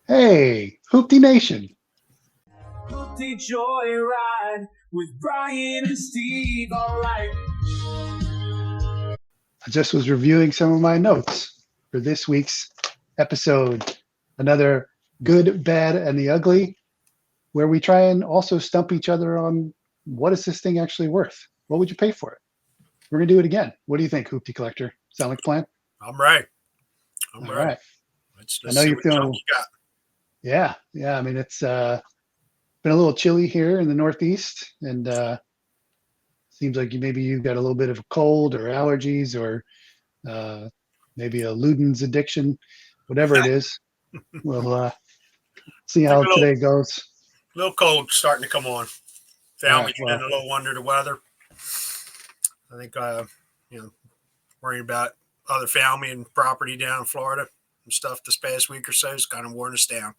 Hey, Hooptie Nation. Hooptie Joyride with Brian and Steve, all right. I just was reviewing some of my notes for this week's episode. Another good, bad, and the ugly, where we try and also stump each other on what is this thing actually worth? What would you pay for it? We're going to do it again. What do you think, Hooptie Collector? Sound like a plan? I'm right. All right. Let's I know see you're what junk feeling. you got. Yeah. I mean, it's been a little chilly here in the Northeast, and seems like maybe you got a little bit of a cold or allergies or maybe a Luden's addiction, whatever it is. We'll see how today goes. A little cold starting to come on. Family's All right, been a little under the weather. I think, worrying about other family and property down in Florida and stuff this past week or so has kind of worn us down.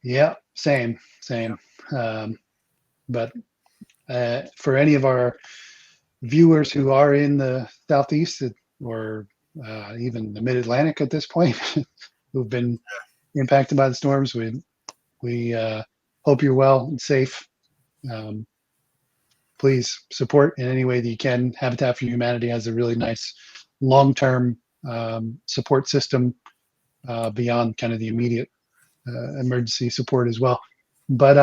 Yeah, same. But for any of our viewers who are in the Southeast or even the Mid-Atlantic at this point, who've been impacted by the storms, we hope you're well and safe. Please support in any way that you can. Habitat for Humanity has a really nice long-term support system beyond kind of the immediate emergency support as well. But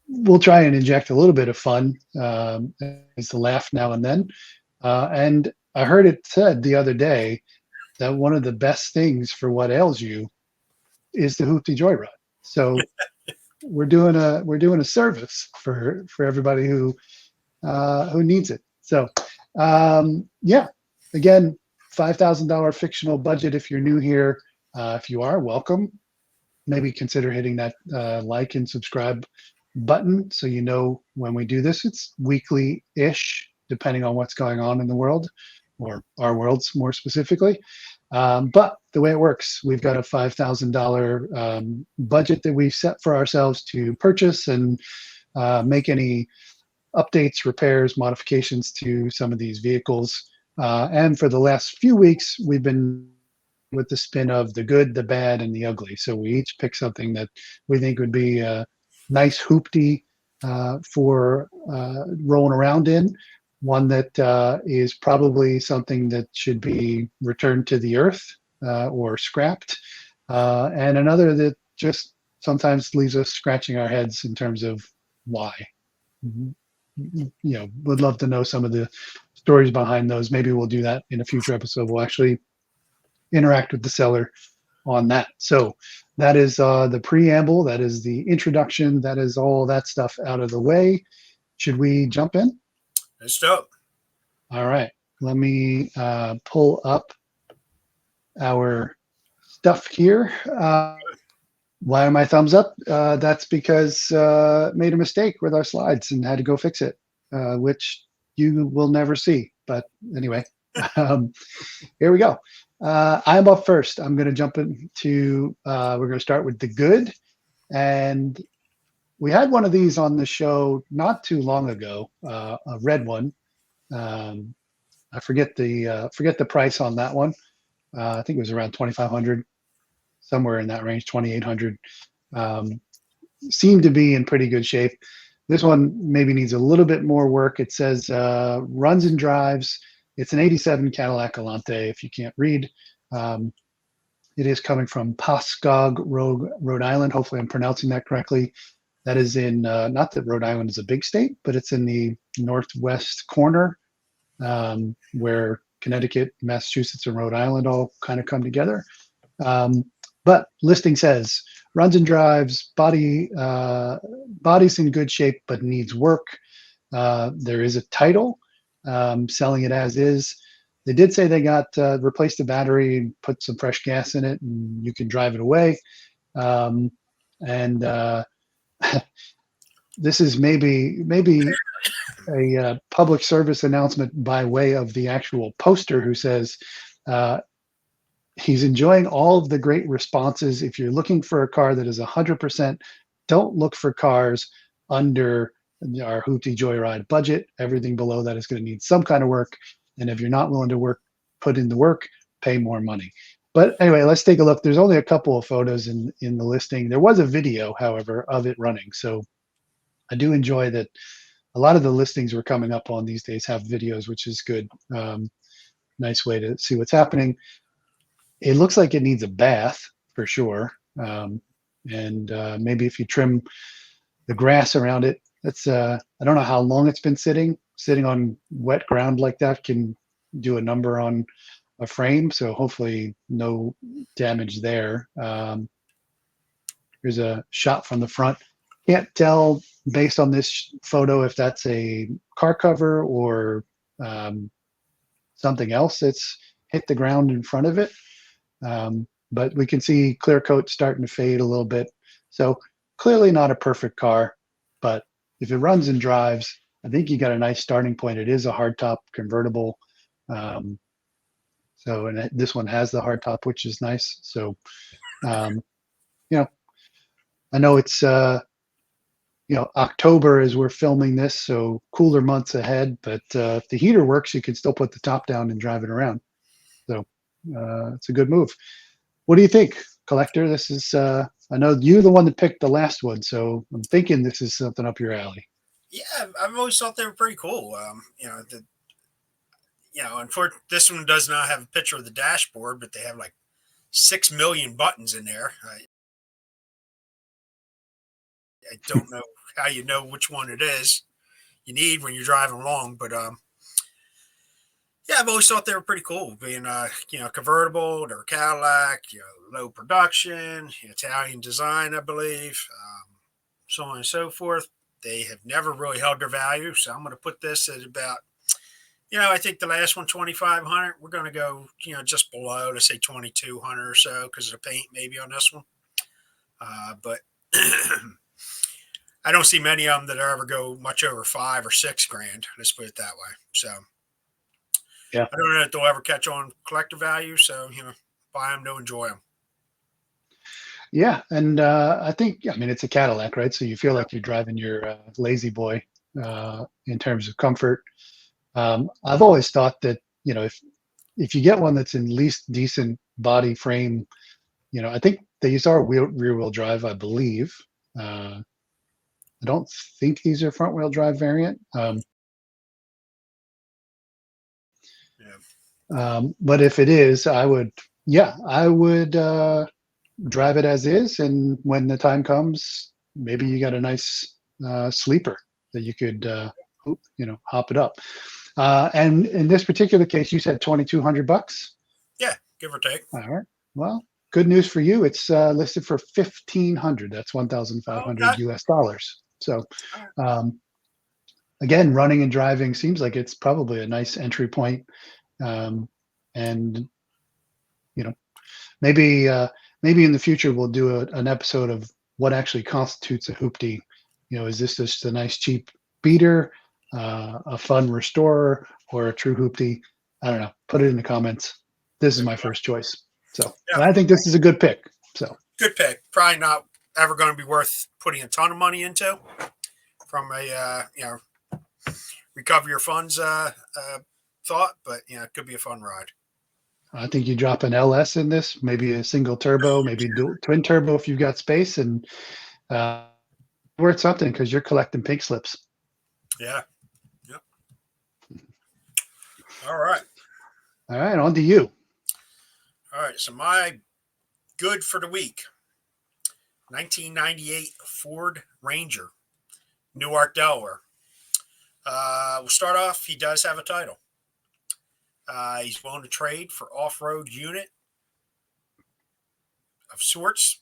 we'll try and inject a little bit of fun as to laugh now and then. And I heard it said the other day that one of the best things for what ails you is the Hooptie Joyride. So we're doing a service for everybody who needs it. So again, $5,000 fictional budget if you're new here. If you are, welcome. Maybe consider hitting that like and subscribe button so you know when we do this. It's weekly-ish, depending on what's going on in the world, or our worlds more specifically. But the way it works, we've got a $5,000 budget that we've set for ourselves to purchase and make any updates, repairs, modifications to some of these vehicles. And for the last few weeks, we've been with the spin of the good, the bad, and the ugly. So we each pick something that we think would be a nice hoopty for rolling around in. One that is probably something that should be returned to the earth or scrapped. And another that just sometimes leaves us scratching our heads in terms of why. Would love to know some of the stories behind those. Maybe we'll do that in a future episode. We'll actually interact with the seller on that. So that is the preamble. That is the introduction. That is all that stuff out of the way. Should we jump in? Let's do it. All right. Let me pull up our stuff here. Why are my thumbs up? That's because made a mistake with our slides and had to go fix it, which you will never see. But anyway, here we go. I'm up first. I'm going to jump into, we're going to start with the good. And we had one of these on the show not too long ago, a red one. I forget the price on that one. I think it was around $2,500, somewhere in that range, $2,800. Seemed to be in pretty good shape. This one maybe needs a little bit more work. It says runs and drives. It's an 87 Cadillac Allante, if you can't read. It is coming from Pascagoula, Rhode Island. Hopefully I'm pronouncing that correctly. That is in, not that Rhode Island is a big state, but it's in the northwest corner where Connecticut, Massachusetts, and Rhode Island all kind of come together. But listing says, runs and drives, body's in good shape but needs work. There is a title, selling it as is. They did say they got replaced the battery and put some fresh gas in it, and you can drive it away. This is maybe a public service announcement by way of the actual poster, who says he's enjoying all of the great responses. If you're looking for a car that is 100%, don't look for cars under our Hooptie Joyride budget. Everything below that is going to need some kind of work. And if you're not willing to put in the work, pay more money. But anyway, let's take a look. There's only a couple of photos in the listing. There was a video, however, of it running. So I do enjoy that. A lot of the listings we're coming up on these days have videos, which is good. Nice way to see what's happening. It looks like it needs a bath for sure. And maybe if you trim the grass around it, that's I don't know how long it's been sitting on wet ground like that can do a number on a frame. So hopefully no damage there. Here's a shot from the front. Can't tell based on this photo if that's a car cover or something else that's hit the ground in front of it. But we can see clear coat starting to fade a little bit. So clearly not a perfect car, but if it runs and drives, I think you got a nice starting point. It is a hardtop convertible. And this one has the hardtop, which is nice. So, you know, I know it's, October as we're filming this, so cooler months ahead, but if the heater works, you can still put the top down and drive it around. So it's a good move. What do you think, collector? This is, I know you're the one that picked the last one, so I'm thinking this is something up your alley. Yeah, I've always thought they were pretty cool. And for this one does not have a picture of the dashboard, but they have like 6 million buttons in there. I don't know how you know which one it is you need when you're driving along, but yeah, I've always thought they were pretty cool. Being convertible, they're Cadillac, low production, Italian design, I believe, so on and so forth. They have never really held their value, so I'm going to put this at about, I think the last one 2,500. We're going to go, just below, let's say 2,200 or so because of the paint maybe on this one. But I don't see many of them that ever go much over $5,000 or $6,000. Let's put it that way. So Yeah. I don't know if they'll ever catch on collector value. So, buy them to enjoy them. Yeah. And I think, it's a Cadillac, right? So you feel like you're driving your lazy boy in terms of comfort. I've always thought that, if you get one that's in least decent body frame, I think these are rear wheel drive, I believe. I don't think these are front wheel drive variant. But if it is, I would drive it as is. And when the time comes, maybe you got a nice sleeper that you could, hop it up. And in this particular case, you said $2,200. Yeah, give or take. All right. Well, good news for you. It's listed for 1,500. That's 1,500 Okay. US dollars. So, again, running and driving seems like it's probably a nice entry point. And maybe in the future we'll do an episode of what actually constitutes a hoopty. Is this just a nice cheap beater, a fun restorer, or a true hoopty? I don't know. Put it in the comments. This is my first choice. So, and I think this is a good pick. So good pick. Probably not ever going to be worth putting a ton of money into from a recover your funds thought, but it could be a fun ride. I think you drop an LS in this, maybe a single turbo, maybe twin turbo if you've got space, and worth something because you're collecting pink slips. Yeah. Yep. All right. On to you. All right. So my good for the week, 1998 Ford Ranger, Newark, Delaware. We'll start off. He does have a title. He's willing to trade for off-road unit of sorts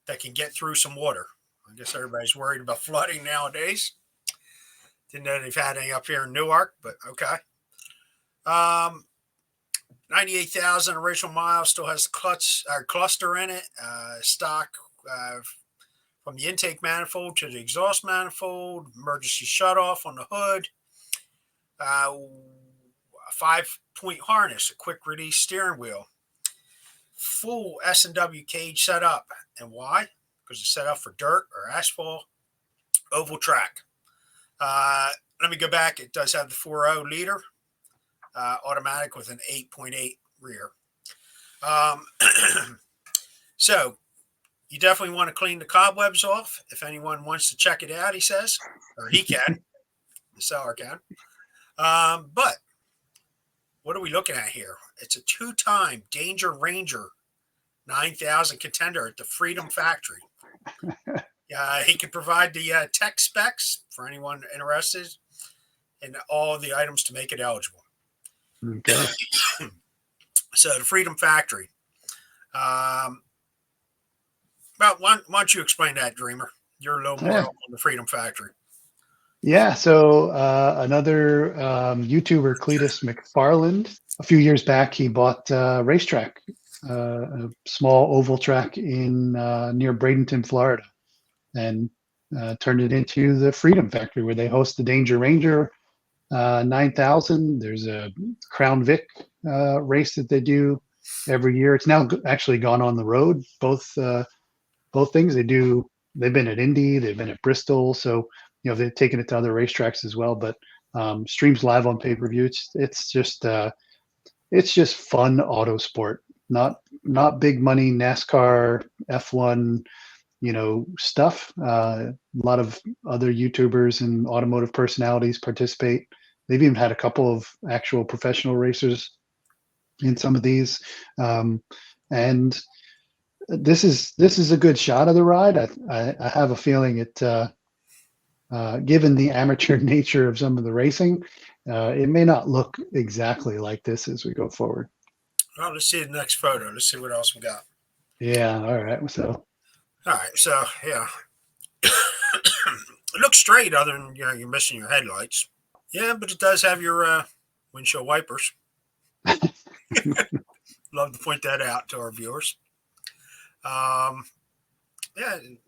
that can get through some water. I guess everybody's worried about flooding nowadays. Didn't know they've had any up here in Newark, but okay. 98,000 original miles, still has cluster in it, stock from the intake manifold to the exhaust manifold, emergency shutoff on the hood, a 5-point harness, a quick release steering wheel, full S&W cage set up. And why? Because it's set up for dirt or asphalt, oval track. Let me go back. It does have the 4.0 liter, automatic with an 8.8 rear. Um, so you definitely want to clean the cobwebs off. If anyone wants to check it out, he says, or he can, the seller can. But what are we looking at here? It's a two-time Danger Ranger 9000 contender at the Freedom Factory. He can provide the tech specs for anyone interested and all the items to make it eligible. Okay. So the Freedom Factory. Well, why don't you explain that, Dreamer? You're a little more Yeah. up on the Freedom Factory. Yeah. So another YouTuber, Cletus McFarland, a few years back, he bought a racetrack, a small oval track in near Bradenton, Florida, and turned it into the Freedom Factory, where they host the Danger Ranger 9000. There's a Crown Vic race that they do every year. It's now actually gone on the road. Both things they do. They've been at Indy. They've been at Bristol. So they've taken it to other racetracks as well. But streams live on pay-per-view. It's just fun auto sport. Not big money NASCAR F1 stuff. A lot of other YouTubers and automotive personalities participate. They've even had a couple of actual professional racers in some of these. And this is a good shot of the ride. I have a feeling it, given the amateur nature of some of the racing, it may not look exactly like this as we go forward. Well, let's see the next photo. Let's see what else we got. Yeah. All right. So. All right. So yeah, it looks straight, other than you're missing your headlights. Yeah, but it does have your windshield wipers. Love to point that out to our viewers. Yeah,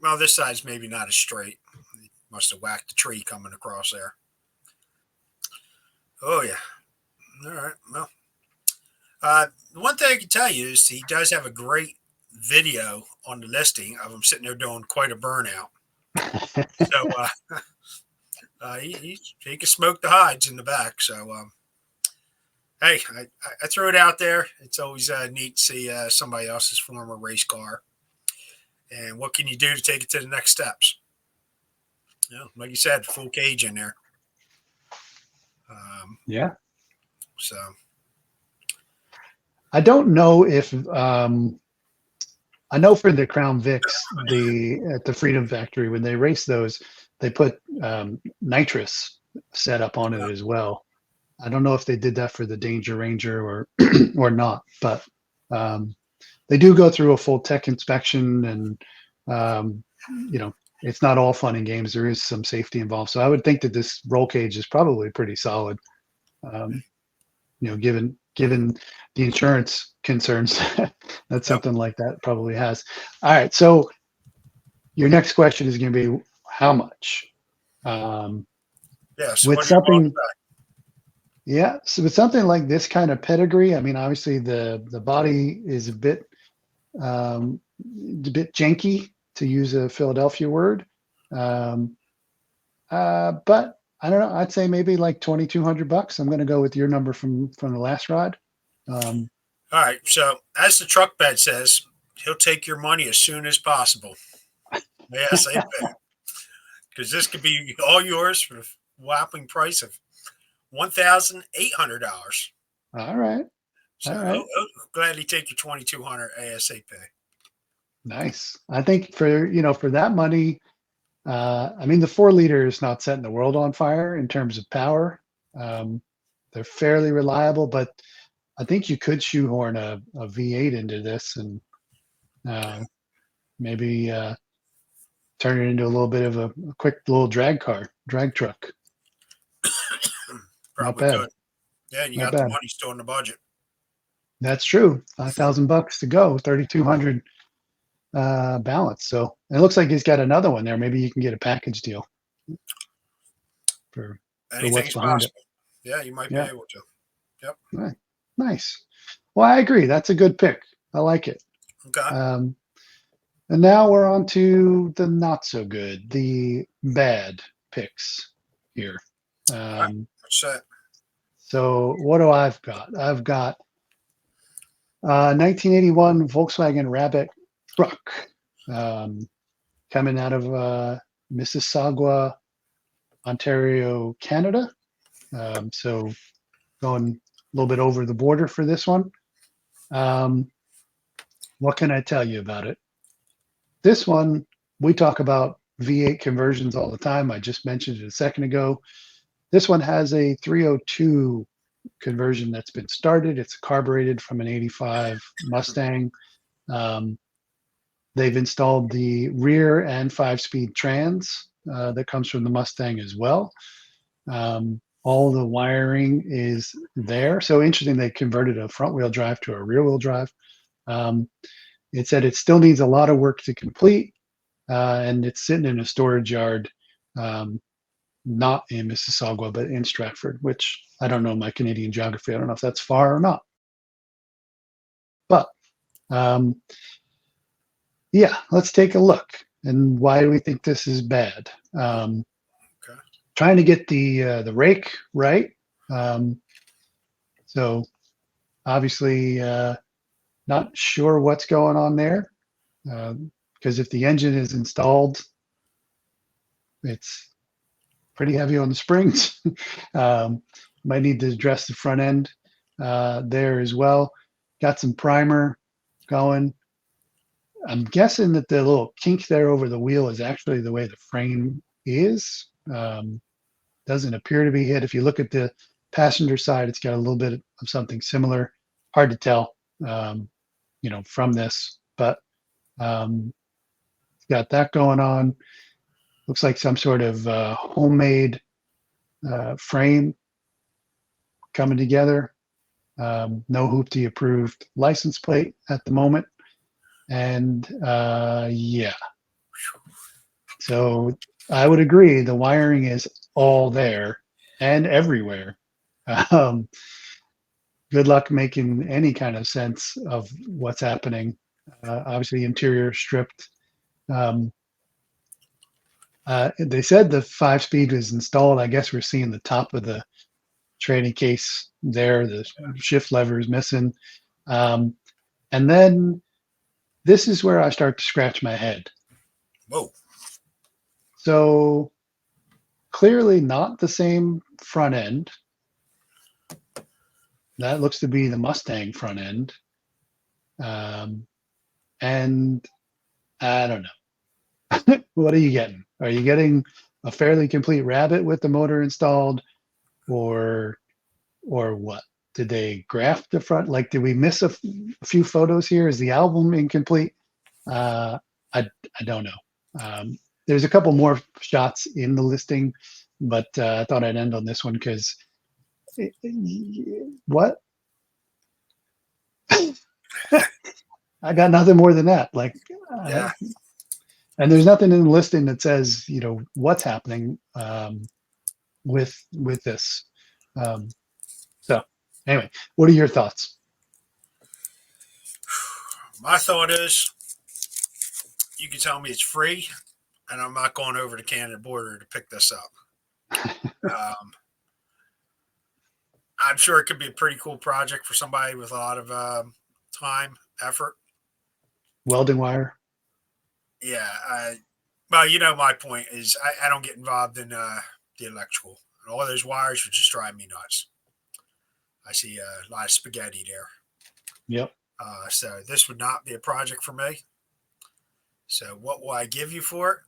well, this side's maybe not as straight. He must have whacked the tree coming across there. Oh, yeah. All right. Well, the one thing I can tell you is he does have a great video on the listing of him sitting there doing quite a burnout. So he can smoke the hides in the back. So, hey, I threw it out there. It's always neat to see somebody else's former race car. And what can you do to take it to the next steps? Like you said, full cage in there. Yeah. So I don't know if I know for the Crown Vics, at the Freedom Factory, when they race those, they put nitrous set up on it as well. I don't know if they did that for the Danger Ranger or or not, but they do go through a full tech inspection, and it's not all fun and games. There is some safety involved, so I would think that this roll cage is probably pretty solid. Given the insurance concerns that something like that probably has. All right, so your next question is going to be how much? So with something, so with something like this kind of pedigree, I mean, obviously the body is a bit janky, to use a Philadelphia word, but I don't know. I'd say maybe like $2,200. I'm going to go with your number from the last ride. All right. So as the truck bed says, he'll take your money as soon as possible. Yes, because this could be all yours for a whopping price of $1,800. All right. So all right. I'll gladly take your $2,200 ASAP. Nice. I think for that money, I mean, the 4-liter is not setting the world on fire in terms of power. They're fairly reliable, but I think you could shoehorn a V8 into this and maybe turn it into a little bit of a quick little drag truck. Probably Not bad. could. Yeah, and you Not got bad. the money still in the budget. That's true. $5,000 to go. 3,200 balance. So it looks like he's got another one there. Maybe you can get a package deal for what's behind possible. Yeah, you might be able to. Yep. Right. Nice. Well, I agree. That's a good pick. I like it. Okay. And now we're on to the not so good, the bad picks here. What's that? So what do I've got? I've got 1981 Volkswagen Rabbit truck, coming out of Mississauga, Ontario, Canada. So going a little bit over the border for this one. What can I tell you about it? This one, we talk about V8 conversions all the time. I just mentioned it a second ago. This one has a 302 conversion that's been started. It's carbureted from an 85 Mustang. They've installed the rear and 5-speed trans that comes from the Mustang as well. All the wiring is there. So interesting, they converted a front-wheel drive to a rear-wheel drive. It said it still needs a lot of work to complete, and it's sitting in a storage yard, not in Mississauga, but in Stratford, which I don't know my Canadian geography. I don't know if that's far or not. But yeah, let's take a look. And why do we think this is bad? Trying to get the rake right. So obviously not sure what's going on there, because if the engine is installed, it's pretty heavy on the springs. Might need to address the front end there as well. Got some primer going. I'm guessing that the little kink there over the wheel is actually the way the frame is. Doesn't appear to be hit. If you look at the passenger side, it's got a little bit of something similar. Hard to tell, from this, but it's got that going on. Looks like some sort of homemade frame coming together. No Hooptie approved license plate at the moment. And yeah, so I would agree. The wiring is all there and everywhere. Good luck making any kind of sense of what's happening. Obviously, interior stripped. They said the 5-speed was installed. I guess we're seeing the top of the tranny case there. The shift lever is missing. And then this is where I start to scratch my head. Whoa. So clearly not the same front end. That looks to be the Mustang front end. And I don't know. What are you getting? Are you getting a fairly complete Rabbit with the motor installed, or what? Did they graft the front? Like, did we miss a few photos here? Is the album incomplete? I don't know. There's a couple more shots in the listing, but I thought I'd end on this one because what? I got nothing more than that. Like, Yeah. And there's nothing in the listing that says, what's happening with this. So anyway, what are your thoughts? My thought is, you can tell me it's free, and I'm not going over the Canada border to pick this up. I'm sure it could be a pretty cool project for somebody with a lot of time, effort. Welding wire. Yeah. Well, my point is I don't get involved in the electrical. All those wires are just driving me nuts. I see a lot of spaghetti there. Yep. So this would not be a project for me. So what will I give you for it?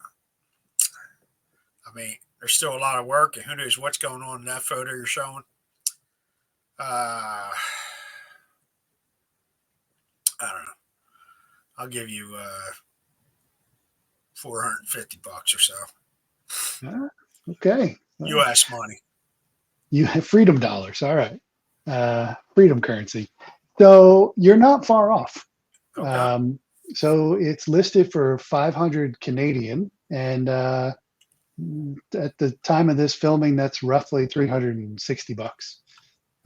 I mean, there's still a lot of work, and who knows what's going on in that photo you're showing. I don't know. I'll give you $450 or so. Okay. U.S. money. You have freedom dollars. All right. Freedom currency. So you're not far off. Okay. So it's listed for 500 Canadian, and at the time of this filming, that's roughly $360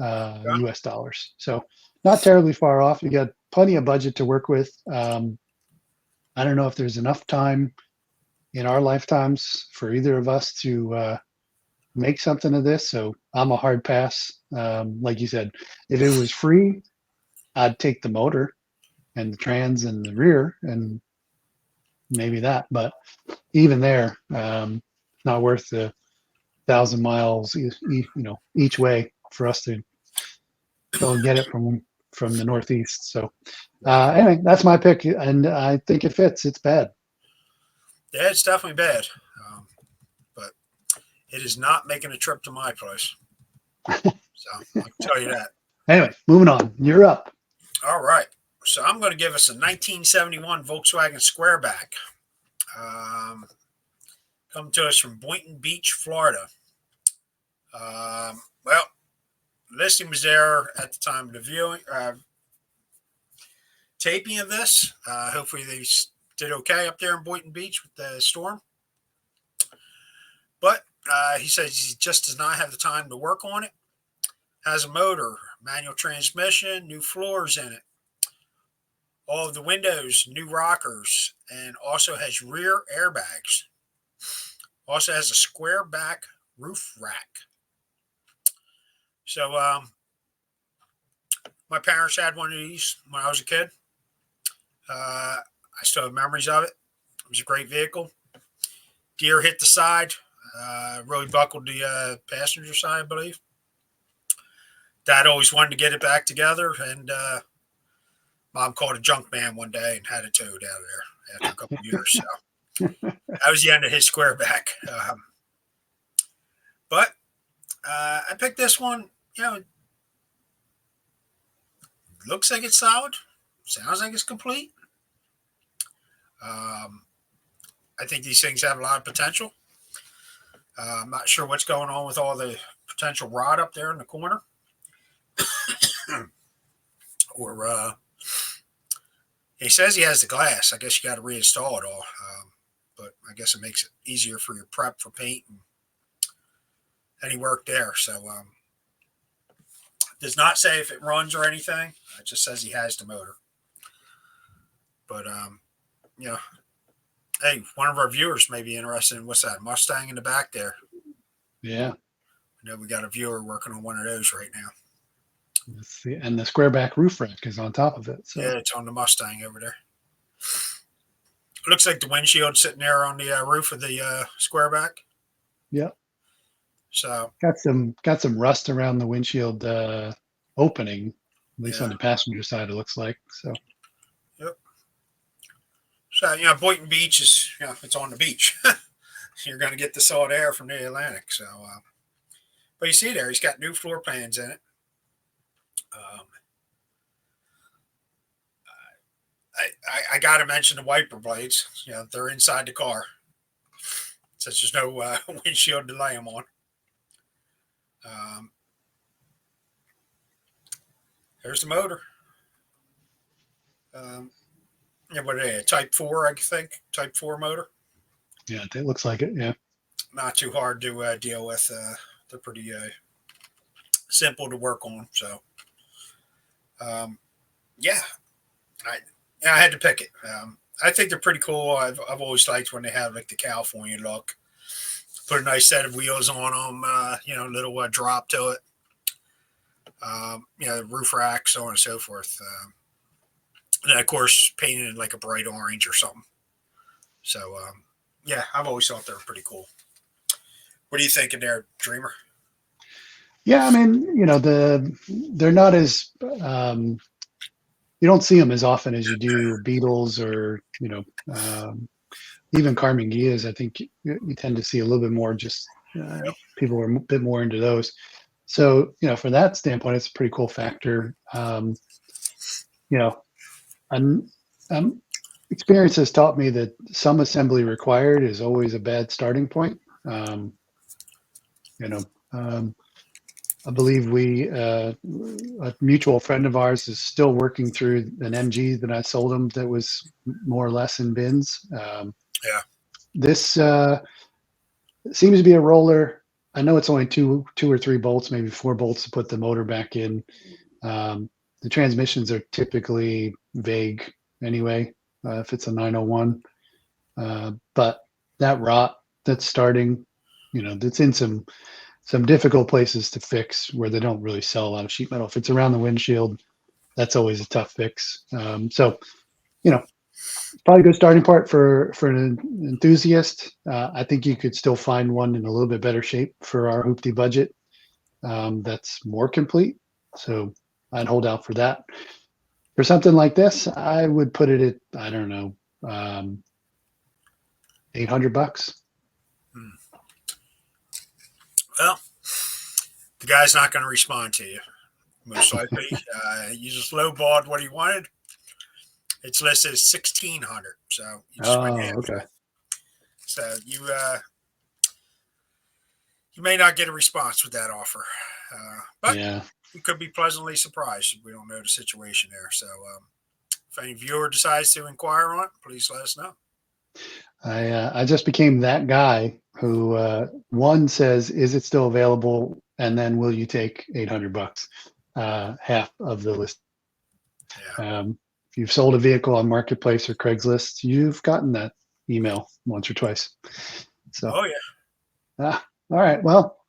US dollars. So not terribly far off. You got plenty of budget to work with. I don't know if there's enough time in our lifetimes for either of us to make something of this. So I'm a hard pass. Like you said, if it was free, I'd take the motor and the trans and the rear and maybe that. But even there, not worth the 1,000 miles, each way for us to go and get it from the Northeast. So anyway, that's my pick, and I think it fits. It's bad. Yeah, it's definitely bad, but it is not making a trip to my place. So I can tell you that. Anyway, moving on. You're up. All right. So I'm going to give us a 1971 Volkswagen Squareback. Come to us from Boynton Beach, Florida. Well, the listing was there at the time of the viewing, taping of this. Hopefully they did okay up there in Boynton Beach with the storm. But he says he just does not have the time to work on it. Has a motor, manual transmission, new floors in it. All of the windows, new rockers, and also has rear airbags. Also has a square back roof rack. So my parents had one of these when I was a kid. I still have memories of it. It was a great vehicle. Deer hit the side. Really buckled the passenger side, I believe. Dad always wanted to get it back together, and Mom called a junk man one day and had it towed out of there after a couple of years. So that was the end of his Squareback. But I picked this one. Looks like it's solid. Sounds like it's complete. I think these things have a lot of potential. I'm not sure what's going on with all the potential rot up there in the corner. Or he says he has the glass. I guess you got to reinstall it all. But I guess it makes it easier for your prep for paint and any work there. So does not say if it runs or anything. It just says he has the motor. But hey, one of our viewers may be interested in what's that Mustang in the back there. Yeah. I know we got a viewer working on one of those right now. Let's see. And the Squareback roof rack is on top of it. So. Yeah, it's on the Mustang over there. It looks like the windshield sitting there on the roof of the Squareback. Yep. So got some rust around the windshield opening, at least on the passenger side. It looks like so. Yep. So Boynton Beach is it's on the beach. You're going to get the salt air from the Atlantic. So, but you see there, he's got new floor plans in it. I got to mention the wiper blades. They're inside the car, since there's no windshield to lay them on. There's the motor. What are they? Type 4, I think. Type 4 motor. Yeah, it looks like it. Yeah. Not too hard to deal with. They're pretty simple to work on. So, I had to pick it. I think they're pretty cool. I've always liked when they have like the California look. Put a nice set of wheels on them. Little drop to it. The roof rack, so on and so forth. And then, of course, painted in like a bright orange or something. So, I've always thought they were pretty cool. What are you thinking there, Dreamer? Yeah, I mean, they're not as you don't see them as often as you do Beetles or even Carmen Gias. I think you tend to see a little bit more. Just people are a bit more into those. So for that standpoint, it's a pretty cool factor. Experience has taught me that some assembly required is always a bad starting point. I believe a mutual friend of ours is still working through an MG that I sold him that was more or less in bins. This seems to be a roller. I know it's only two or three bolts, maybe 4 bolts to put the motor back in. The transmissions are typically vague anyway, if it's a 901. But that rot that's starting, that's in some difficult places to fix where they don't really sell a lot of sheet metal. If it's around the windshield, that's always a tough fix. So, you know, probably a good starting part for an enthusiast. I think you could still find one in a little bit better shape for our hoopty budget. That's more complete. So I'd hold out for that. For something like this, I would put it at, I don't know, 800 bucks. Well, the guy's not going to respond to you, most likely. You just lowballed what he wanted. It's listed as 1,600, so you just went Oh, half. okay. So you may not get a response with that offer, but Yeah. we could be pleasantly surprised. We don't know the situation there. So if any viewer decides to inquire on it, please let us know. I just became that guy who one says, "Is it still available?" and then, "Will you take 800 bucks?" Half of the list. Yeah. If you've sold a vehicle on Marketplace or Craigslist, you've gotten that email once or twice. So, Oh yeah. all right. Well,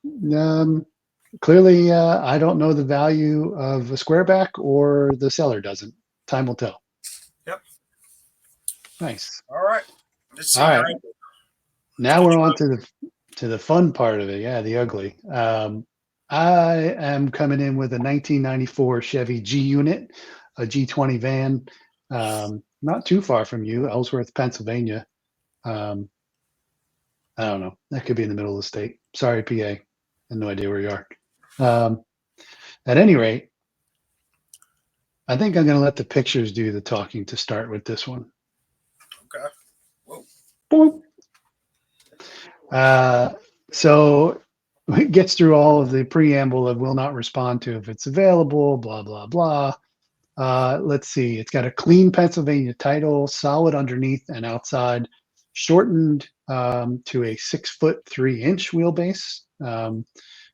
clearly, I don't know the value of a Squareback, or the seller doesn't. Time will tell. Yep. Nice. All right. Let's see. All right. Now Get we're you on up. to the fun part of it. Yeah, the ugly. I am coming in with a 1994 Chevy G unit, a G20 van, not too far from you, Ellsworth, Pennsylvania. Um, I don't know. That could be in the middle of the state. Sorry, PA. I have no idea where you are. Um, at any rate, I think I'm going to let the pictures do the talking to start with this one. Okay. Whoa. Boop. So it gets through all of the preamble of will not respond to if it's available, blah, blah, blah. Let's see. It's got a clean Pennsylvania title, solid underneath and outside, shortened to a 6'3" wheelbase.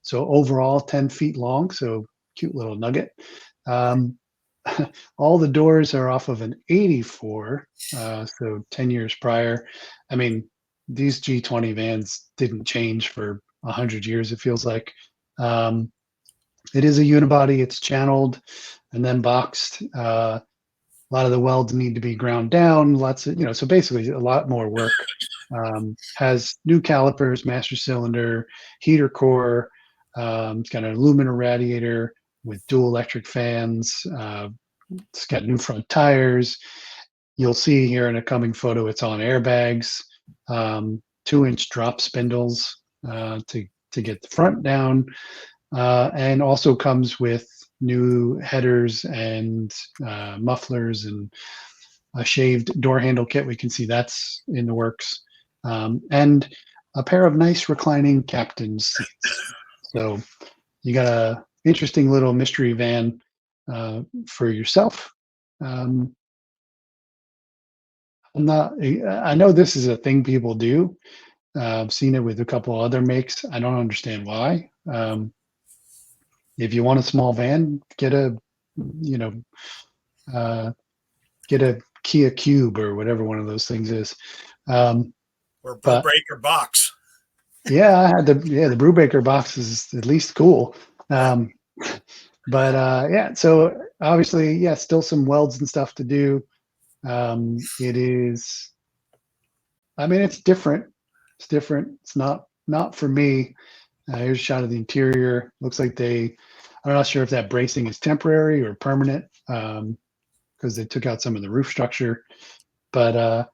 So overall 10 feet long. So cute little nugget. Um, all the doors are off of an 84. So 10 years prior. I mean, these G20 vans didn't change for 100 years, it feels like. It is a unibody. It's channeled and then boxed. A lot of the welds need to be ground down. Lots of, so basically a lot more work. Has new calipers, master cylinder, heater core. It's got an aluminum radiator with dual electric fans. It's got new front tires. You'll see here in a coming photo, it's on airbags, 2-inch drop spindles to get the front down, and also comes with new headers and mufflers and a shaved door handle kit. We can see that's in the works, and a pair of nice reclining captain's seats. So you got a interesting little mystery van for yourself. Um, I know this is a thing people do. I've seen it with a couple other makes. I don't understand why. If you want a small van, you know, uh, get a Kia Cube or whatever one of those things is. Or But Brubaker box. yeah, I had the Brubaker box is at least cool. Yeah. But yeah, so obviously, yeah, still some welds and stuff to do. It is, I mean, it's different. It's different. It's not for me. Here's a shot of the interior. Looks like I'm not sure if that bracing is temporary or permanent, because they took out some of the roof structure. But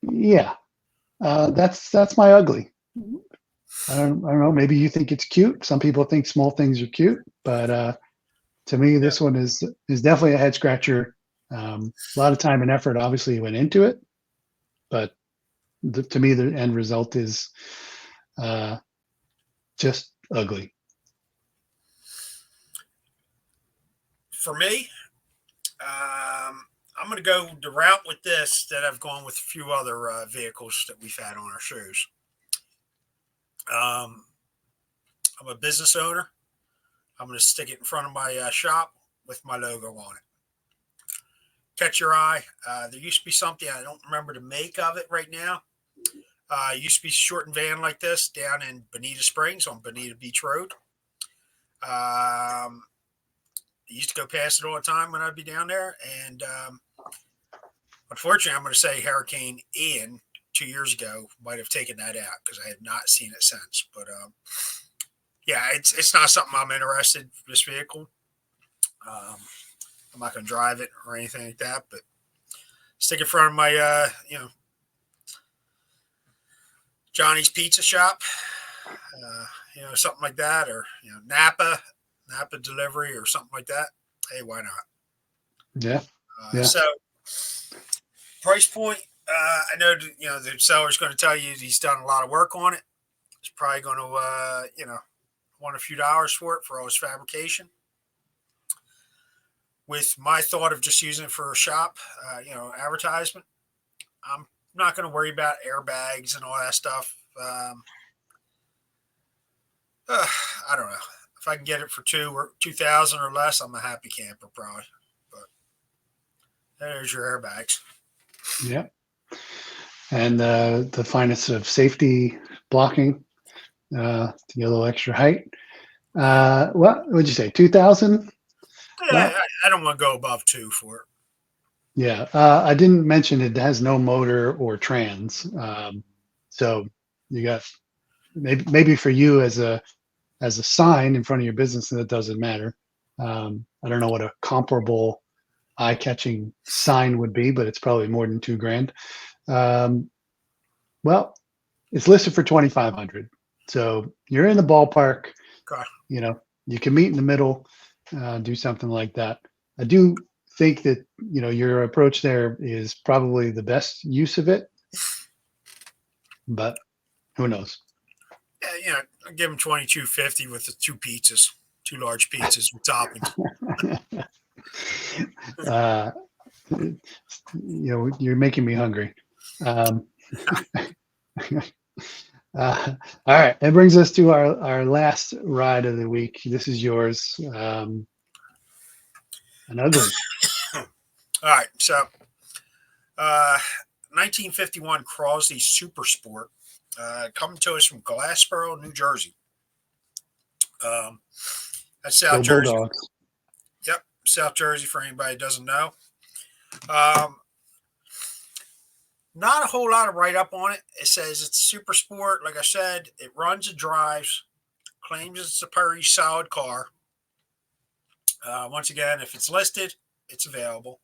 yeah, that's my ugly. I don't know. Maybe you think it's cute. Some people think small things are cute, but to me, this one is definitely a head scratcher. A lot of time and effort obviously went into it, but to me, the end result is uh, just ugly. For me, I'm going to go the route with this that I've gone with a few other vehicles that we've had on our shows. I'm a business owner. I'm going to stick it in front of my shop with my logo on it. Catch your eye. There used to be something, I don't remember the make of it right now. It used to be a shortened van like this down in Bonita Springs on Bonita Beach Road. used to go past it all the time when I'd be down there. And unfortunately, I'm going to say Hurricane Ian 2 years ago might have taken that out because I have not seen it since. But yeah, it's not something I'm interested in, this vehicle. I'm not going to drive it or anything like that, but stick in front of my, Johnny's Pizza Shop, something like that, or, Napa delivery or something like that. Hey, why not? Yeah. Yeah. So price point, I know, the seller's going to tell you he's done a lot of work on it. He's probably going to, want a few dollars for it for all his fabrication. With my thought of just using it for a shop, advertisement, I'm not going to worry about airbags and all that stuff. I don't know if I can get it for $2,000 or less. I'm a happy camper, probably. But there's your airbags. Yeah. And the finest of safety blocking to get a little extra height. What would you say? 2,000? Yeah, I don't want to go above 2 for it. Yeah, I didn't mention it has no motor or trans. So you got maybe for you as a sign in front of your business, that doesn't matter. I don't know what a comparable eye-catching sign would be, but it's probably more than $2,000. Well, it's listed for 2,500, so you're in the ballpark. Okay. You can meet in the middle, do something like that. I do think that your approach there is probably the best use of it, but who knows? Yeah, I'll give him $2,250 with the 2 large pizzas with toppings. You're making me hungry. All right, that brings us to our last ride of the week. This is yours. Another one. All right, so 1951 Crosley Super Sport, coming to us from Glassboro, New Jersey. That's South Go Jersey. Bulldogs. Yep, South Jersey for anybody who doesn't know. Not a whole lot of write-up on it. It says it's super sport. Like I said, it runs and drives. Claims it's a pretty solid car. Once again, if it's listed, it's available.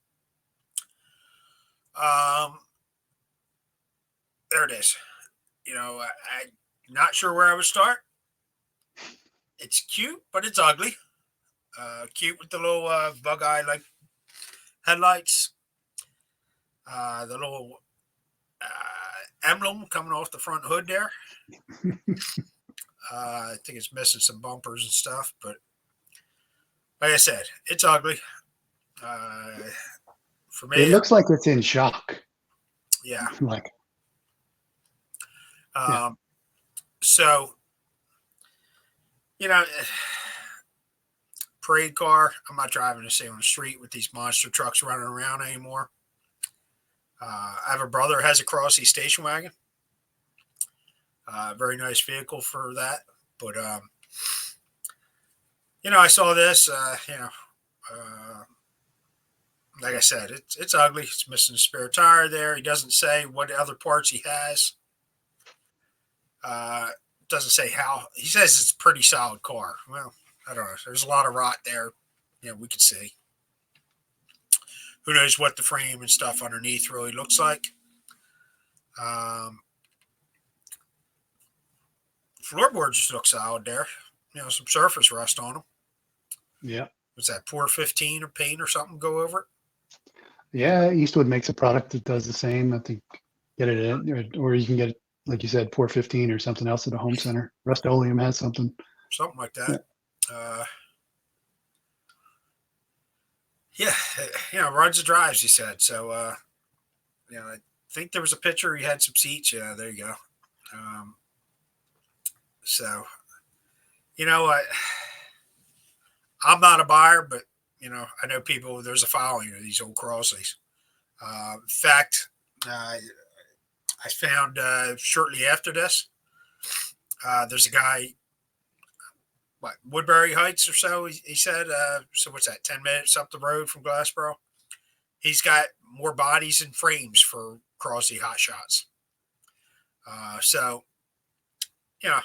There it is. I'm not sure where I would start. It's cute, but it's ugly. Cute with the little bug eye like headlights. The little emblem coming off the front hood there. I think it's missing some bumpers and stuff, but like I said, it's ugly. For me, It looks like it's in shock. Yeah. Like. So, parade car. I'm not driving to stay on the street with these monster trucks running around anymore. I have a brother who has a Crosley station wagon. Very nice vehicle for that. But, I saw this, like I said, it's ugly. It's missing a spare tire there. He doesn't say what other parts he has. Doesn't say how. He says it's a pretty solid car. Well, I don't know. There's a lot of rot there. We could see. Who knows what the frame and stuff underneath really looks like. Floorboards just look solid there. Some surface rust on them. Yeah. What's that, Pour 15 or paint or something go over it? Yeah, Eastwood makes a product that does the same. I think get it in, or you can get it, like you said, Pour 15 or something else at a home center. Rust-Oleum has something. Something like that. Runs and drives, he said. So, I think there was a picture. He had some seats. Yeah, there you go. So, I'm not a buyer, but, I know people, there's a following of these old Crosleys. In fact, I found shortly after this, there's a guy Woodbury Heights or so. He said. So what's that? 10 minutes up the road from Glassboro. He's got more bodies and frames for Crosley Hot Shots. So, you know,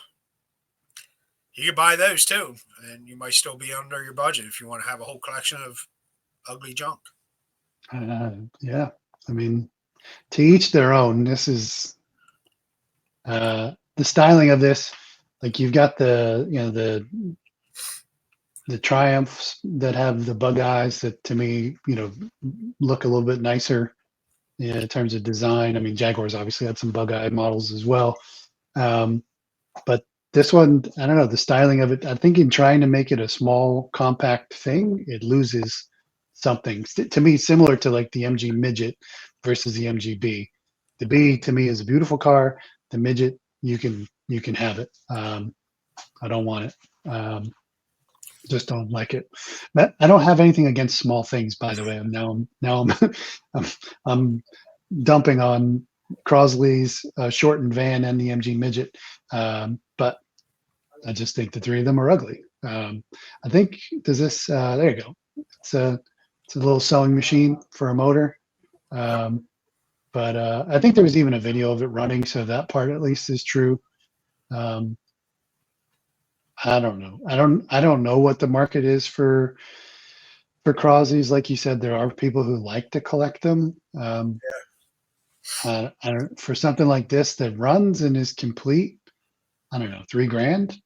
you could buy those too, and you might still be under your budget if you want to have a whole collection of ugly junk. Yeah, I mean, to each their own. This is the styling of this. Like you've got the Triumphs that have the bug eyes that to me, look a little bit nicer in terms of design. I mean, Jaguars obviously had some bug eye models as well. But this one, I don't know, the styling of it, I think in trying to make it a small, compact thing, it loses something. To me, similar to like the MG Midget versus the MGB. The B to me is a beautiful car. The Midget, you can have it. I don't want it. Just don't like it. But I don't have anything against small things, by the way. I'm dumping on Crosley's shortened van and the MG Midget, but I just think the three of them are ugly. I think does this? There you go. It's a little sewing machine for a motor, but I think there was even a video of it running, so that part at least is true. I don't know. I don't know what the market is for Crosleys. Like you said, there are people who like to collect them. I don't, for something like this that runs and is complete, I don't know, $3,000. Is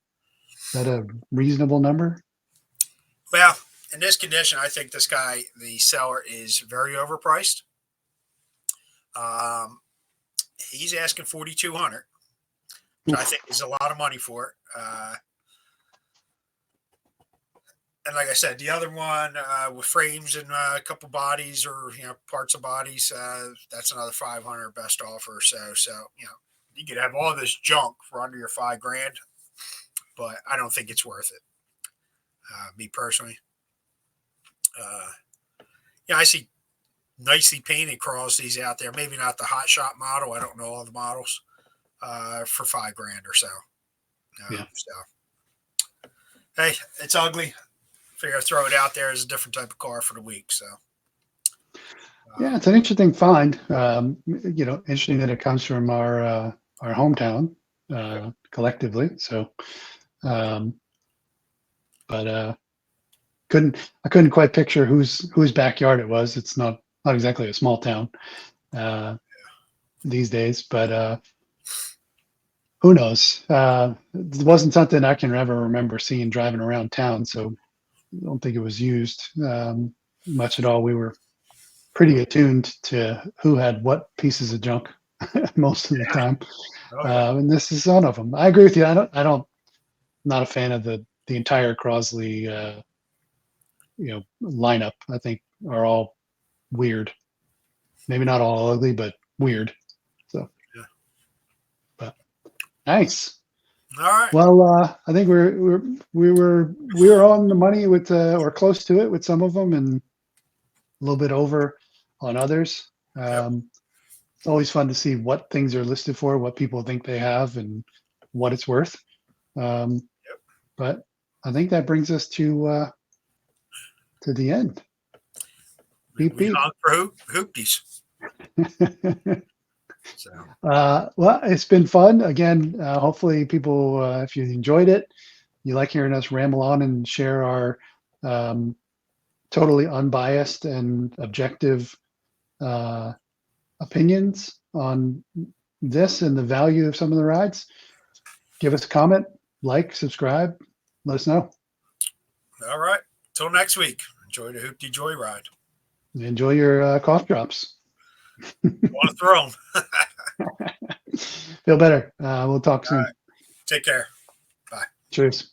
that a reasonable number? Well, in this condition, I think this guy, the seller, is very overpriced. He's asking $4,200, which I think is a lot of money for it. And like I said, the other one with frames and a couple bodies or parts of bodies, that's another $500 best offer or so. So you could have all this junk for under your $5,000, but I don't think it's worth it. Me personally, I see nicely painted Crosleys out there. Maybe not the Hot Shot model. I don't know all the models for $5,000 or so. So hey, it's ugly. Figure I'd throw it out there as a different type of car for the week. So yeah, it's an interesting find. Interesting that it comes from our hometown collectively. So, but I couldn't quite picture whose backyard it was. It's not exactly a small town these days, but who knows? It wasn't something I can ever remember seeing driving around town. So I don't think it was used much at all. We were pretty attuned to who had what pieces of junk most of the time. And this is one of them. I agree with you. I'm not a fan of the entire Crosley, lineup. I think are all weird. Maybe not all ugly, but weird. So, but nice. All right. Well, I think we were on the money with or close to it with some of them, and a little bit over on others. It's always fun to see what things are listed for, what people think they have, and what it's worth. But I think that brings us to the end. Beep beep. For hoopties. So. Well, it's been fun. Again, hopefully people, if you enjoyed it, you like hearing us ramble on and share our totally unbiased and objective opinions on this and the value of some of the rides. Give us a comment, like, subscribe, let us know. All right. Till next week. Enjoy the Hooptie Joyride. Enjoy your cough drops. Want to throw them. Feel better. We'll talk soon. Right. Take care. Bye. Cheers.